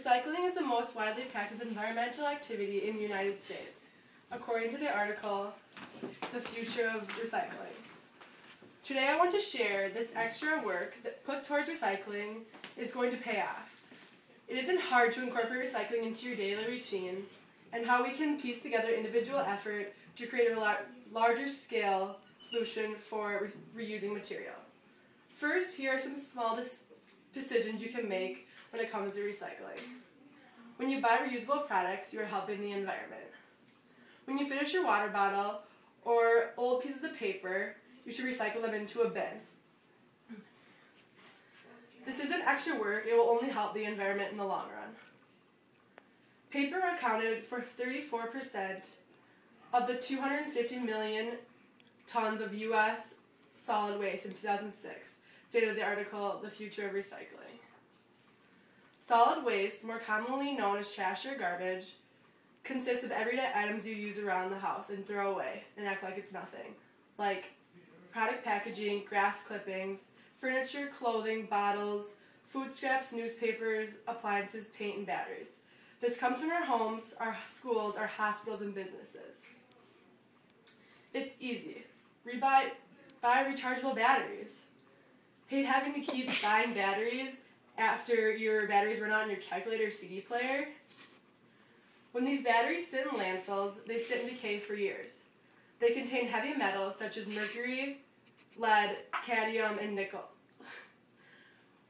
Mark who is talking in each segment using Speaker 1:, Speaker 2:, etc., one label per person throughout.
Speaker 1: Recycling is the most widely practiced environmental activity in the United States, according to the article, The Future of Recycling. Today I want to share this extra work that put towards recycling is going to pay off. It isn't hard to incorporate recycling into your daily routine, and how we can piece together individual effort to create a larger scale solution for reusing material. First, here are some small decisions you can make when it comes to recycling. When you buy reusable products, you are helping the environment. When you finish your water bottle or old pieces of paper, you should recycle them into a bin. This isn't extra work, it will only help the environment in the long run. Paper accounted for 34% of the 250 million tons of U.S. solid waste in 2006, stated the article, The Future of Recycling. Solid waste, more commonly known as trash or garbage, consists of everyday items you use around the house and throw away and act like it's nothing, like product packaging, grass clippings, furniture, clothing, bottles, food scraps, newspapers, appliances, paint, and batteries. This comes from our homes, our schools, our hospitals, and businesses. It's easy. Buy rechargeable batteries. Hate having to keep buying batteries after your batteries run out in your calculator or CD player. When these batteries sit in landfills, they sit in decay for years. They contain heavy metals such as mercury, lead, cadmium, and nickel,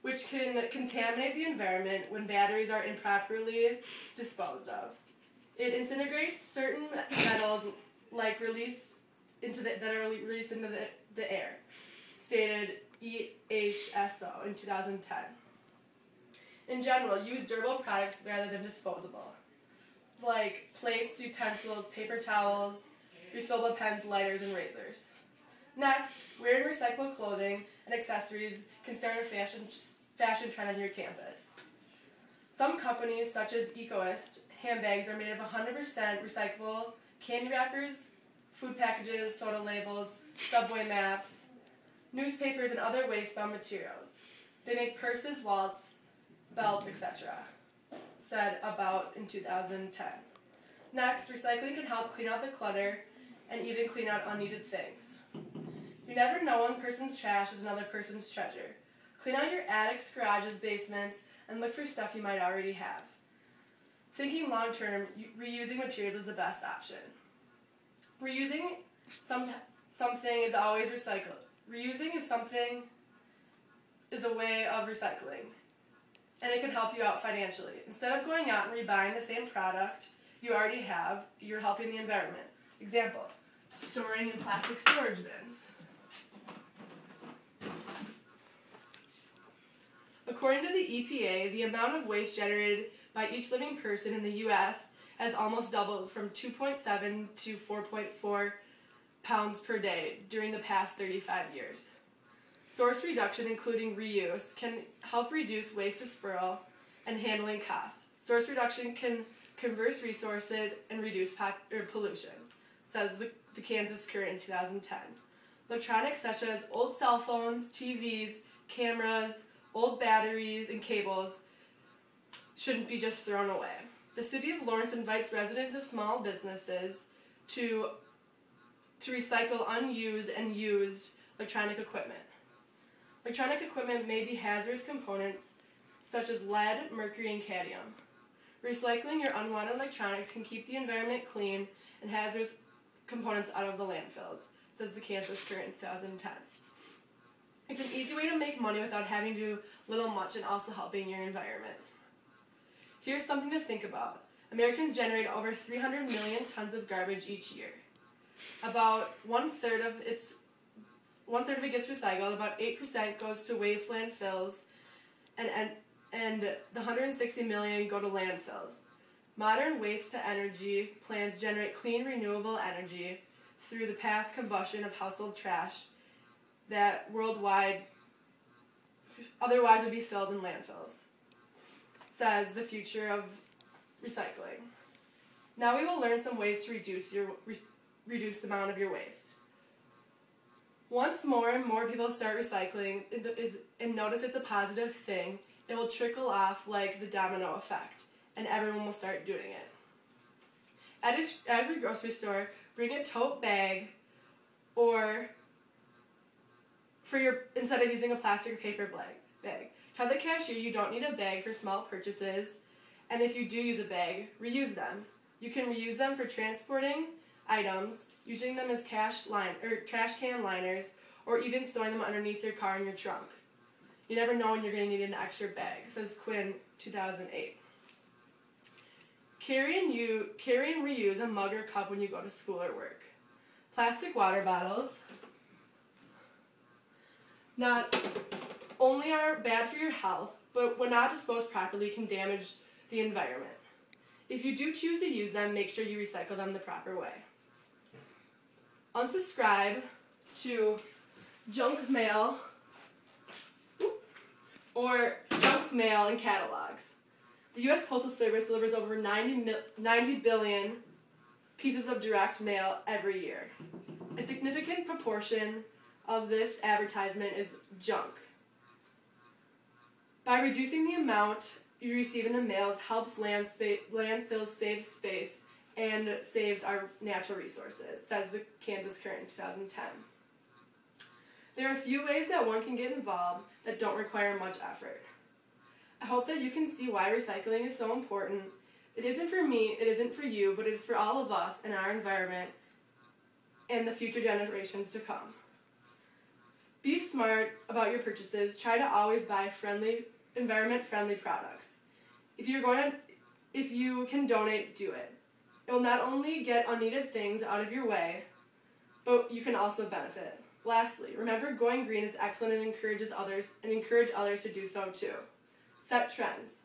Speaker 1: which can contaminate the environment when batteries are improperly disposed of. It disintegrates certain metals that are released into the air, stated EHSO in 2010. In general, use durable products rather than disposable, like plates, utensils, paper towels, refillable pens, lighters, and razors. Next, wearing recyclable clothing and accessories can start a fashion trend on your campus. Some companies, such as Ecoist, handbags are made of 100% recyclable candy wrappers, food packages, soda labels, subway maps, newspapers, and other waste-bound materials. They make purses, wallets, belts, etc., said about in 2010. Next, recycling can help clean out the clutter and even clean out unneeded things. You never know one person's trash is another person's treasure. Clean out your attics, garages, basements, and look for stuff you might already have. Thinking long-term, reusing materials is the best option. Reusing something is always recycled. Reusing is a way of recycling, and it can help you out financially. Instead of going out and rebuying the same product you already have, you're helping the environment. Example, storing in plastic storage bins. According to the EPA, the amount of waste generated by each living person in the U.S. has almost doubled from 2.7 to 4.4 pounds per day during the past 35 years. Source reduction, including reuse, can help reduce waste dispersal and handling costs. Source reduction can conserve resources and reduce pollution, says the Kansas Current in 2010. Electronics such as old cell phones, TVs, cameras, old batteries, and cables shouldn't be just thrown away. The City of Lawrence invites residents of small businesses to recycle unused and used electronic equipment. Electronic equipment may be hazardous components such as lead, mercury, and cadmium. Recycling your unwanted electronics can keep the environment clean and hazardous components out of the landfills, says the Kansas Current in 2010. It's an easy way to make money without having to do little much and also helping your environment. Here's something to think about. Americans generate over 300 million tons of garbage each year. About one-third of it gets recycled, about 8% goes to waste landfills, and the 160 million go to landfills. Modern waste-to-energy plants generate clean, renewable energy through the past combustion of household trash that worldwide otherwise would be filled in landfills, says The Future of Recycling. Now we will learn some ways to reduce the amount of your waste. Once more and more people start recycling and notice it's a positive thing, it will trickle off like the domino effect, and everyone will start doing it. At your grocery store, bring a tote bag, or instead of using a plastic or paper bag. Tell the cashier you don't need a bag for small purchases, and if you do use a bag, reuse them. You can reuse them for transporting items, using them as trash can liners, or even storing them underneath your car in your trunk. You never know when you're going to need an extra bag, says Quinn, 2008. Carry and reuse a mug or cup when you go to school or work. Plastic water bottles not only are bad for your health, but when not disposed properly can damage the environment. If you do choose to use them, make sure you recycle them the proper way. Unsubscribe to junk mail and catalogs. The U.S. Postal Service delivers over 90 billion pieces of direct mail every year. A significant proportion of this advertisement is junk. By reducing the amount you receive in the mails helps landfills save space and saves our natural resources, says the Kansas Current 2010. There are a few ways that one can get involved that don't require much effort. I hope that you can see why recycling is so important. It isn't for me, it isn't for you, but it is for all of us and our environment and the future generations to come. Be smart about your purchases. Try to always buy environment-friendly products. If you can donate, do it. It will not only get unneeded things out of your way, but you can also benefit. Lastly, remember going green is excellent and encourage others to do so too. Set trends.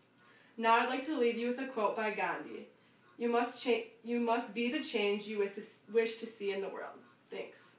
Speaker 1: Now I'd like to leave you with a quote by Gandhi. You must be the change you wish to see in the world. Thanks.